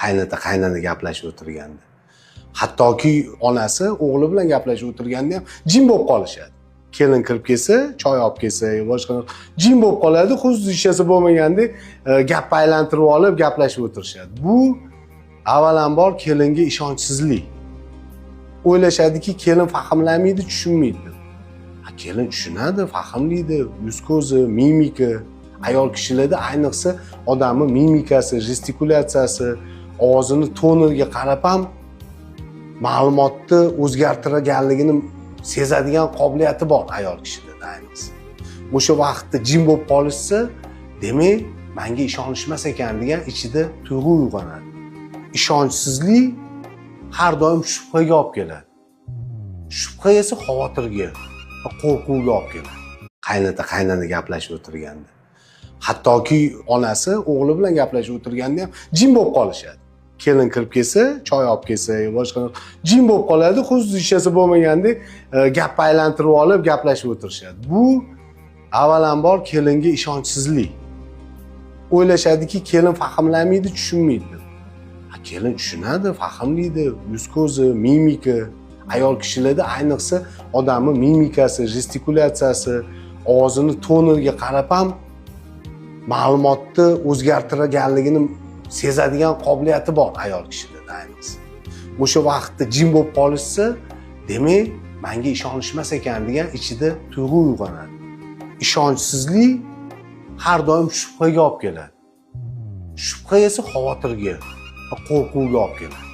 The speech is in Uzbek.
qaynona gaplashib o'tirganda. Hattoki onasi o'g'li bilan gaplashib o'tirganda ham jim bo'lib qolishadi. Kelin kirib kelsa, choy olib kelsa, boshqa jim bo'lib qoladi, xuddi hech narsa bo'lmagandek gapni aylantirib olib gaplashib o'tirishadi. Bu avvalambor kelinga ishonchsizlik. O'ylashadiki, kelin fahmlamaydi, tushunmaydi. Kelin tushunadi, fahmlaydi, yuz ko'zi, mimika. Ayol kishilarda ayniqsa odamni mimikasi, gestikulatsiyasi, ovozini toniga qarab ham ma'lumotni o'zgartirganligini sezadigan qobiliyati bor ayol kishilarda ayniqsa. O'sha vaqtda jim bo'lib qolishsa, demak, menga ishonishmas ekan degan ichida tuyg'u uyg'onadi. Ishonchsizlik har doim shubhaga olib keladi. Shubha esa xavotirga, qo'rquvga olib keladi. Qaynona gaplashib o'tirganda. Hattoki onasi o'g'li bilan gaplashib o'tirganda ham jim bo'lib qolishadi. Kelin kirib kelsa, choy olib kelsa, boshqa jim bo'lib qoladi, xuddi hech narsa bo'lmagandek gapni aylantirib olib gaplashib o'tirishadi. Bu avvalambor kelinga ishonchsizlik. O'ylashadiki, kelin fahmlamaydi, tushunmaydi. Kelin tushunadi, fahmlaydi, yuz ko'zi, mimika. Ayol kishilarda ayniqsa odamni mimikasi, gestikulatsiyasi, ovozini toniga qarab ham ma'lumotni o'zgartirganligini sezadigan qobiliyati bor ayol kishilarda ayniqsa. O'sha vaqtda jim bo'lib qolishsa, demak, menga ishonishmas ekan degan ichida tuyg'u uyg'onadi. Ishonchsizlik har doim shubhaga olib keladi. Shubha esa xavotirga, qo'rquvga olib keladi.